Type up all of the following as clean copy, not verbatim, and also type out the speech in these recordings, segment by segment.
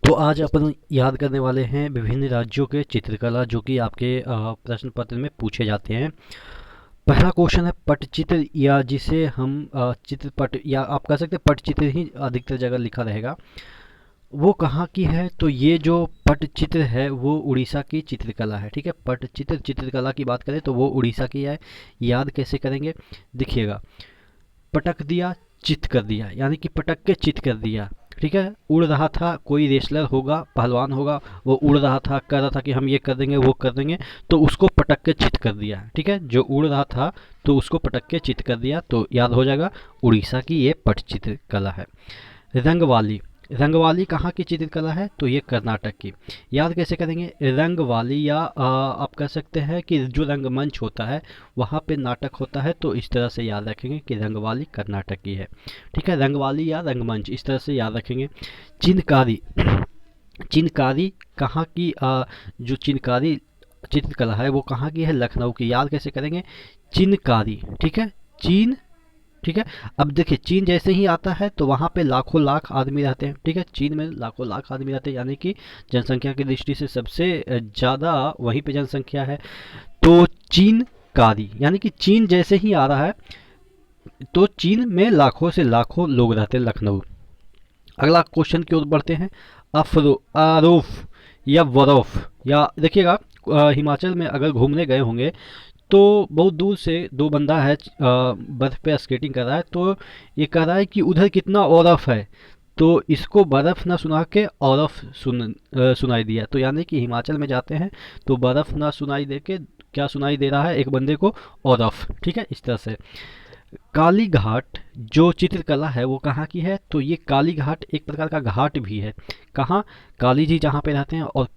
तो आज अपन याद करने वाले हैं विभिन्न राज्यों के चित्रकला जो कि आपके प्रश्न पत्र में पूछे जाते हैं। पहला क्वेश्चन है पटचित्र, या जिसे हम चित्रपट या आप कह सकते हैं पटचित्र ही अधिकतर जगह लिखा रहेगा, वो कहाँ की है। तो ये जो पटचित्र है वो उड़ीसा की चित्रकला है। ठीक है, पटचित्र चित्रकला की बात करें तो वो उड़ीसा की है। याद कैसे करेंगे, देखिएगा, पटक दिया चित कर दिया, यानी कि पटक के चित कर दिया। ठीक है, उड़ रहा था, कोई रेसलर होगा, पहलवान होगा, वो उड़ रहा था, कह रहा था कि हम ये कर देंगे वो कर देंगे, तो उसको पटक के चित कर दिया। ठीक है, जो उड़ रहा था तो उसको पटक के चित कर दिया, तो याद हो जाएगा उड़ीसा की ये पटचित्र कला है। रंगवाली, रंगवाली कहाँ की चित्रकला है, तो ये कर्नाटक की। याद कैसे करेंगे, रंगवाली, या आप कह सकते हैं कि जो रंगमंच होता है वहाँ पे नाटक होता है, तो इस तरह से याद रखेंगे कि रंगवाली कर्नाटक की है। ठीक है, रंगवाली या रंगमंच, इस तरह से याद रखेंगे। चिनकारी, चिनकारी कहाँ की, जो चिनकारी चित्रकला है वो कहाँ की है, लखनऊ की। याद कैसे करेंगे, चिनकारी। ठीक है, चीन। ठीक है, अब देखिए चीन जैसे ही आता है तो वहाँ पे लाखों लाख आदमी रहते हैं। ठीक है, चीन में लाखों लाख आदमी रहते हैं, यानी कि जनसंख्या की दृष्टि से सबसे ज़्यादा वहीं पे जनसंख्या है। तो चीन कारी, यानी कि चीन जैसे ही आ रहा है तो चीन में लाखों से लाखों लोग रहते हैं, लखनऊ। अगला क्वेश्चन की ओर बढ़ते हैं। अफरो आरोफ या वरोफ, या देखिएगा, हिमाचल में अगर घूमने गए होंगे तो बहुत दूर से दो बंदा है, बर्फ़ पे स्केटिंग कर रहा है, तो ये कह रहा है कि उधर कितना औरफ है, तो इसको बर्फ़ ना सुना के औरफ सुनाई दिया। तो यानी कि हिमाचल में जाते हैं तो बर्फ़ ना सुनाई दे के क्या सुनाई दे रहा है एक बंदे को, औरफ। ठीक है, इस तरह से। काली घाट जो चित्रकला है वो कहाँ की है, तो ये काली घाट एक प्रकार का घाट भी है। कहाँ, काली जी जहाँ पे रहते हैं। और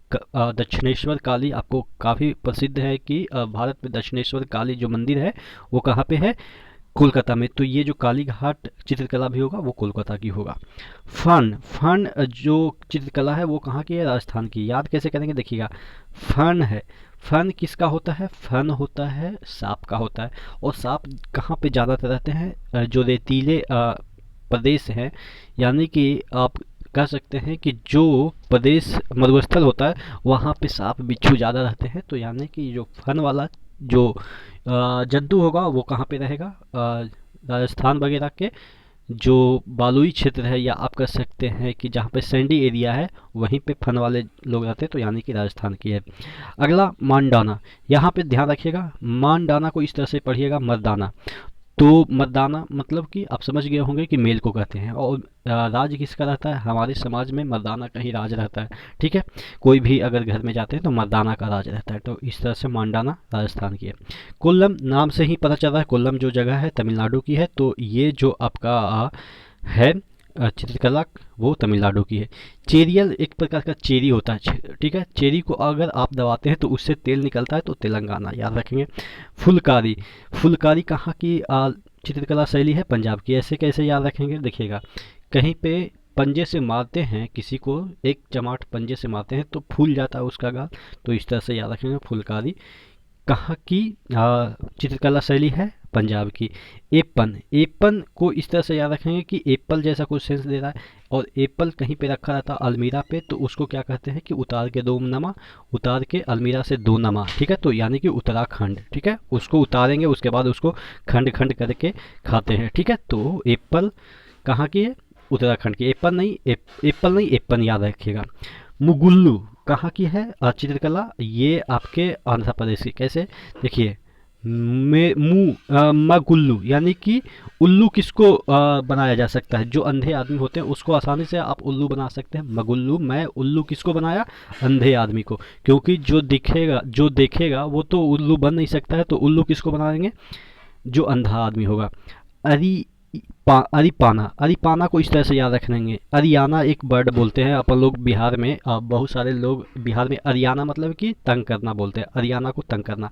दक्षिणेश्वर काली आपको काफ़ी प्रसिद्ध है कि भारत में दक्षिणेश्वर काली जो मंदिर है वो कहाँ पे है, कोलकाता में। तो ये जो काली घाट चित्रकला भी होगा वो कोलकाता की होगा। फन, फन जो चित्रकला है वो कहाँ की है, राजस्थान की। याद कैसे करेंगे, देखिएगा, फन है, फन किसका होता है, फन होता है सांप का होता है। और सांप कहाँ पे ज़्यादातर रहते हैं, जो रेतीले प्रदेश हैं, यानी कि आप कह सकते हैं कि जो प्रदेश मरुस्थल होता है वहाँ पे सांप बिच्छू ज़्यादा रहते हैं। तो यानी कि जो फन वाला जो जंतु होगा वो कहाँ पे रहेगा, राजस्थान वगैरह के जो बालुई क्षेत्र है, या आप कह सकते हैं कि जहाँ पे सैंडी एरिया है वहीं पे फन वाले लोग रहते हैं, तो यानी कि राजस्थान की है। अगला मानडाना, यहाँ पे ध्यान रखिएगा, मानडाना को इस तरह से पढ़िएगा, मर्दाना। तो मर्दाना मतलब कि आप समझ गए होंगे कि मेल को कहते हैं। और राज किसका रहता है, हमारे समाज में मर्दाना का ही राज रहता है। ठीक है, कोई भी अगर घर में जाते हैं तो मर्दाना का राज रहता है। तो इस तरह से मांडाना राजस्थान की है। कोल्लम, नाम से ही पता चल रहा है कोल्लम जो जगह है तमिलनाडु की है। तो ये जो आपका है चित्रकला, वो तमिलनाडु की है। चेरियल एक प्रकार का चेरी होता है। ठीक है, चेरी को अगर आप दबाते हैं तो उससे तेल निकलता है, तो तेलंगाना याद रखेंगे। फुलकारी, फुलकारी कहाँ की चित्रकला शैली है, पंजाब की। ऐसे कैसे याद रखेंगे, देखिएगा, कहीं पे पंजे से मारते हैं किसी को, एक चमाट पंजे से मारते हैं तो फूल जाता है उसका गाल, तो इस तरह से याद रखेंगे फुलकारी कहाँ की चित्रकला शैली है, पंजाब की। एप्पन, एप्पन को इस तरह से याद रखेंगे कि एप्पल जैसा कुछ सेंस दे रहा है, और एप्पल कहीं पे रखा रहता है अलमीरा पे, तो उसको क्या कहते हैं कि उतार के दो नमा, उतार के अलमीरा से दो नमा। ठीक है, तो यानी कि उत्तराखंड। ठीक है, उसको उतारेंगे उसके बाद उसको खंड खंड करके खाते हैं। ठीक है, तो एप्पल कहाँ की है, उत्तराखंड की। एप्पल नहीं, एप्पल नहीं, एप्पन याद रखिएगा। मुगुल्लू कहाँ की है चित्रकला, ये आपके आंध्र प्रदेश की। कैसे, देखिए, मगुल्लू, यानी कि उल्लू किसको बनाया जा सकता है, जो अंधे आदमी होते हैं उसको आसानी से आप उल्लू बना सकते हैं। मगुल्लू, मैं उल्लू किसको बनाया, अंधे आदमी को, क्योंकि जो दिखेगा जो देखेगा वो तो उल्लू बन नहीं सकता है, तो उल्लू किसको बना देंगे, जो अंधा आदमी होगा। अरी अरिपाना, अरिपाना को इस तरह से याद रखेंगे। अरियाना एक वर्ड बोलते हैं अपन लोग बिहार में, बहुत सारे लोग बिहार में अरियाना मतलब कि तंग करना बोलते हैं, अरियाना को तंग करना।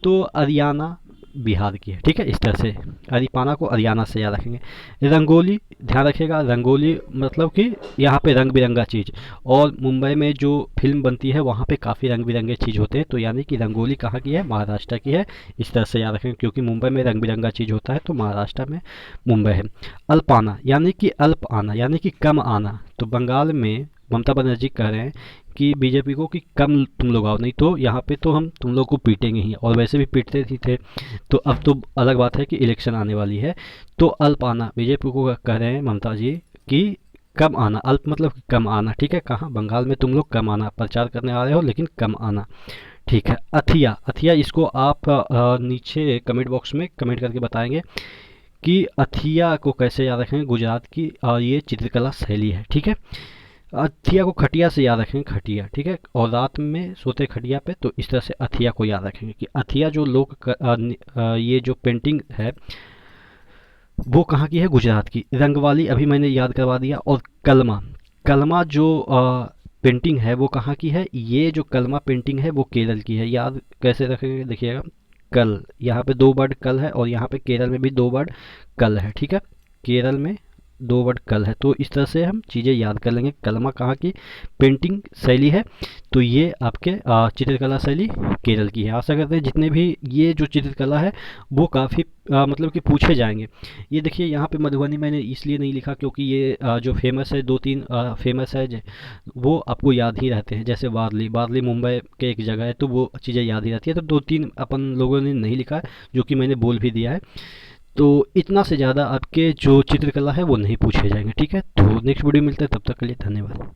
तो अरियाना बिहार की है। ठीक है, इस तरह से अरिपाना को अरियाना से याद रखेंगे। रंगोली, ध्यान रखिएगा, रंगोली मतलब कि यहाँ पे रंग बिरंगा चीज़, और मुंबई में जो फिल्म बनती है वहाँ पे काफ़ी रंग बिरंगे चीज़ होते हैं, तो यानी कि रंगोली कहाँ की है, महाराष्ट्र की है। इस तरह से याद रखेंगे, क्योंकि मुंबई में रंग बिरंगा चीज़ होता है तो महाराष्ट्र में मुंबई है। अल्पाना, यानी कि अल्प आना, यानी कि कम आना, तो बंगाल में ममता बनर्जी कह रहे हैं कि बीजेपी को कि कम तुम लोग आओ, नहीं तो यहाँ पे तो हम तुम लोग को पीटेंगे ही, और वैसे भी पीटते ही थे। तो अब तो अलग बात है कि इलेक्शन आने वाली है, तो अल्प आना बीजेपी को कह रहे हैं ममता जी कि कम आना, अल्प मतलब कि कम आना, ठीक है। कहाँ? बंगाल में तुम लोग कम आना, प्रचार करने आ रहे हो लेकिन कम आना, ठीक है। अथिया, अथिया इसको आप नीचे कमेंट बॉक्स में कमेंट करके बताएंगे कि अथिया को कैसे याद रखेंगे। गुजरात की ये चित्रकला शैली है, ठीक है। अथिया को खटिया से याद रखेंगे, खटिया, ठीक है। और रात में सोते खटिया पे, तो इस तरह से अथिया को याद रखेंगे कि अथिया जो ये जो पेंटिंग है वो कहाँ की है? गुजरात की। रंगवाली अभी मैंने याद करवा दिया। और कलमा, कलमा जो पेंटिंग है वो कहाँ की है? ये जो कलमा पेंटिंग है वो केरल की है। याद कैसे रखेंगे? देखिएगा, कल, यहाँ पे 2 वर्ड कल है, और यहाँ पे केरल में भी 2 वर्ड कल है, ठीक है। केरल में 2 वर्ड कल है, तो इस तरह से हम चीज़ें याद कर लेंगे। कलमा कहाँ की पेंटिंग शैली है? तो ये आपके चित्रकला शैली केरल की है। आशा करते हैं जितने भी ये जो चित्रकला है वो काफ़ी मतलब कि पूछे जाएंगे। ये देखिए यहाँ पे मधुबनी मैंने इसलिए नहीं लिखा क्योंकि ये जो फेमस है, 2-3 फेमस है वो आपको याद ही रहते हैं। जैसे वारली, वारली मुंबई के एक जगह है, तो वो चीज़ें याद ही रहती है। तो 2-3 अपन लोगों ने नहीं लिखा है, जो कि मैंने बोल भी दिया है। तो इतना से ज़्यादा आपके जो चित्रकला है वो नहीं पूछे जाएंगे, ठीक है। तो नेक्स्ट वीडियो मिलता है, तब तक के लिए धन्यवाद।